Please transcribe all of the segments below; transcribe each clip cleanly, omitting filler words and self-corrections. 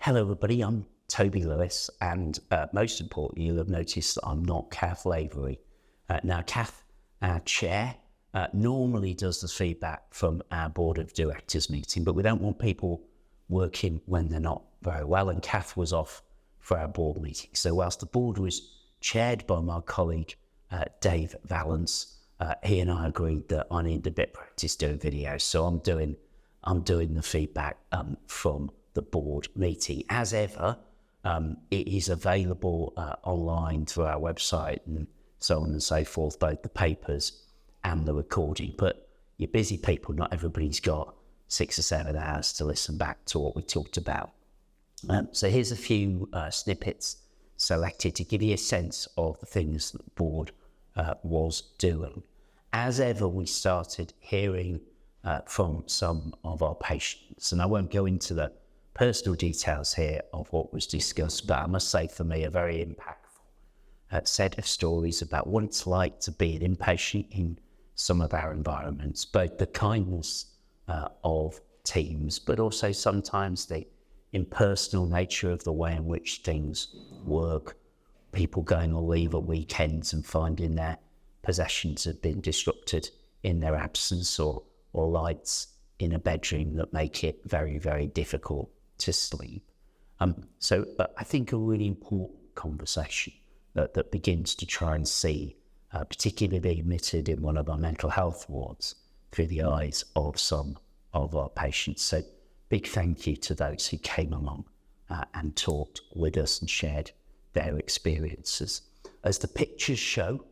Hello, everybody. I'm Toby Lewis, and most importantly, you'll have noticed that I'm not Kath Lavery. Now, Kath, our chair, normally does the feedback from our board of directors meeting, but we don't want people working when they're not very well, and Kath was off for our board meeting. So whilst the board was chaired by my colleague, Dave Valance, he and I agreed that I needed a bit of practice doing videos, so I'm doing the feedback from the board meeting. As ever, it is available online through our website and so on and so forth, both the papers and the recording. But you're busy people, not everybody's got 6 or 7 hours to listen back to what we talked about. So here's a few snippets selected to give you a sense of the things that the board was doing. As ever, we started hearing from some of our patients, and I won't go into the personal details here of what was discussed, but I must say for me a very impactful set of stories about what it's like to be an inpatient in some of our environments, both the kindness of teams, but also sometimes the impersonal nature of the way in which things work, people going on leave at weekends and finding their possessions have been disrupted in their absence, or lights in a bedroom that make it very, very difficult to sleep. So I think a really important conversation that begins to try and see, particularly admitted in one of our mental health wards, through the eyes of some of our patients. So big thank you to those who came along and talked with us and shared their experiences. As the pictures show,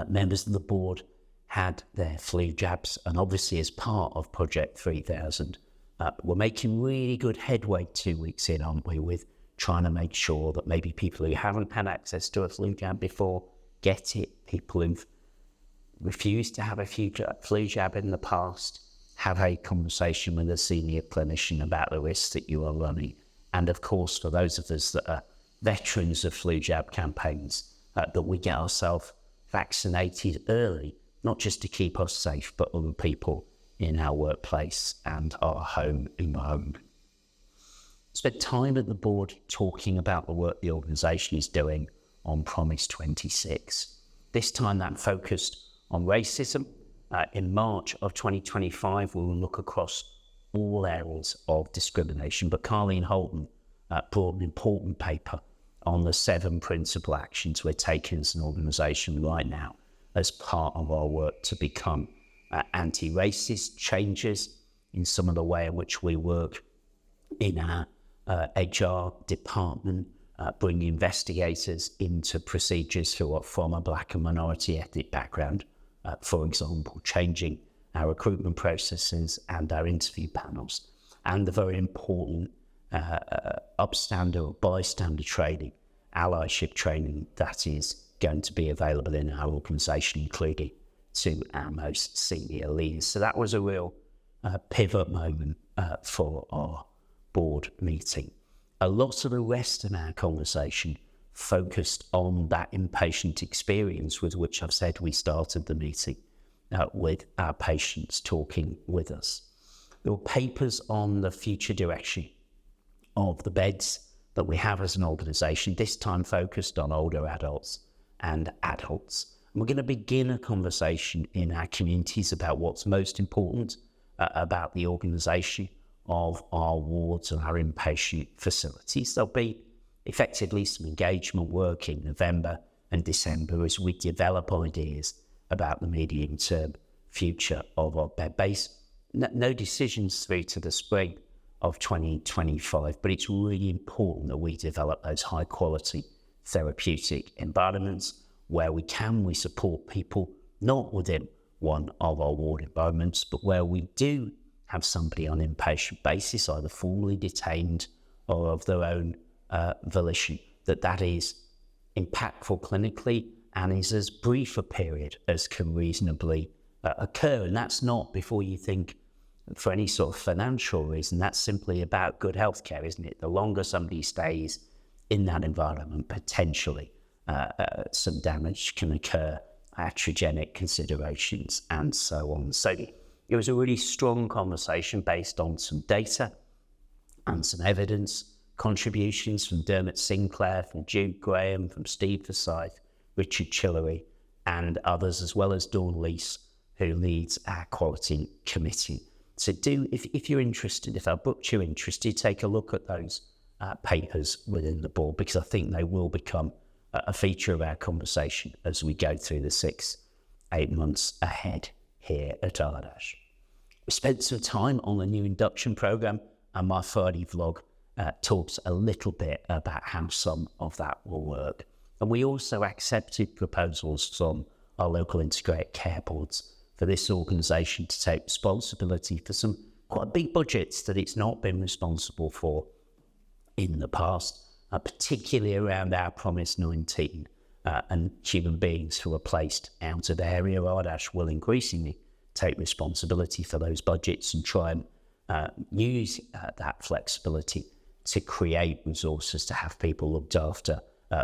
members of the board had their flu jabs, and obviously as part of Project 3000, we're making really good headway 2 weeks in, aren't we, with trying to make sure that maybe people who haven't had access to a flu jab before get it, people who've refused to have a flu jab in the past, have a conversation with a senior clinician about the risks that you are running. And of course, for those of us that are veterans of flu jab campaigns, that we get ourselves vaccinated early, not just to keep us safe, but other people in our workplace and our home environment. Spent time at the board talking about the work the organisation is doing on Promise 26. This time that focused on racism. In March of 2025, we will look across all areas of discrimination, but Carleen Holton brought an important paper on the 7 principal actions we're taking as an organisation right now as part of our work to become anti-racist, changes in some of the way in which we work in our HR department, bring investigators into procedures who are from a Black and minority ethnic background, for example, changing our recruitment processes and our interview panels, and the very important upstander or bystander training, allyship training that is going to be available in our organisation, including to our most senior leaders. So that was a real pivot moment for our board meeting. A lot of the rest of our conversation focused on that inpatient experience with which I've said we started the meeting with our patients talking with us. There were papers on the future direction of the beds that we have as an organisation, this time focused on older adults and adults. And we're going to begin a conversation in our communities about what's most important about the organisation of our wards and our inpatient facilities. There'll be effectively some engagement work in November and December as we develop ideas about the medium-term future of our bed base. No decisions through to the spring of 2025, but it's really important that we develop those high-quality therapeutic environments. Where we can, we support people not within one of our ward environments, but where we do have somebody on an inpatient basis, either formally detained or of their own volition, that is impactful clinically and is as brief a period as can reasonably occur. And that's not, before you think, for any sort of financial reason, that's simply about good healthcare, isn't it? The longer somebody stays in that environment, potentially some damage can occur, iatrogenic considerations, and so on. So it was a really strong conversation based on some data and some evidence contributions from Dermot Sinclair, from Jude Graham, from Steve Forsyth, Richard Chillery, and others, as well as Dawn Lease, who leads our quality committee. So if you're interested, if our booked you're interested, take a look at those papers within the board, because I think they will become a feature of our conversation as we go through the 6-8 months ahead here at Ardash. We spent some time on the new induction programme, and my Friday vlog talks a little bit about how some of that will work. And we also accepted proposals from our local integrated care boards for this organisation to take responsibility for some quite big budgets that it's not been responsible for in the past, particularly around our Promise 19 and human beings who are placed out of area. Ardash will increasingly take responsibility for those budgets and try and use that flexibility to create resources to have people looked after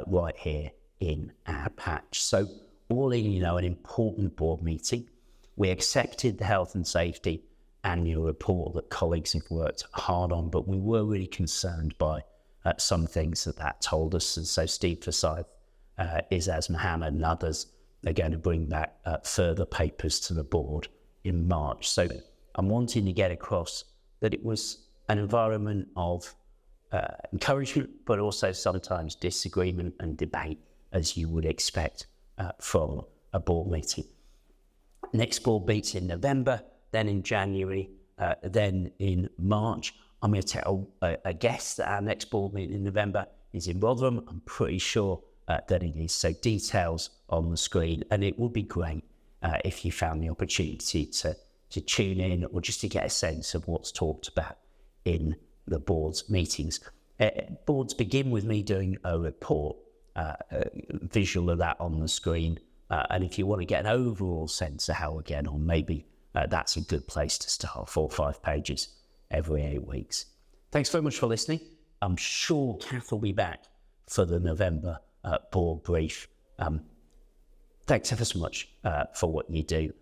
right here in our patch. So all in, an important board meeting. We accepted the health and safety annual report that colleagues have worked hard on, but we were really concerned by some things that told us. And so Steve Forsyth, Izaz Mohammed and others are going to bring back further papers to the board in March. So I'm wanting to get across that it was an environment of encouragement, but also sometimes disagreement and debate, as you would expect from a board meeting. Next board meets in November, then in January, then in March. I'm going to tell a guest that our next board meeting in November is in Rotherham. I'm pretty sure that it is. So details on the screen, and it would be great if you found the opportunity to tune in or just to get a sense of what's talked about in the board's meetings. Boards begin with me doing a report, visual of that on the screen. And if you want to get an overall sense of how we're getting on, maybe that's a good place to start, 4 or 5 pages every 8 weeks. Thanks very much for listening. I'm sure Kath will be back for the November board brief. Thanks ever so much for what you do.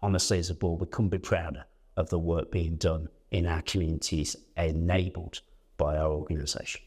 Honestly, as a board, we couldn't be prouder of the work being done in our communities, enabled by our organisation.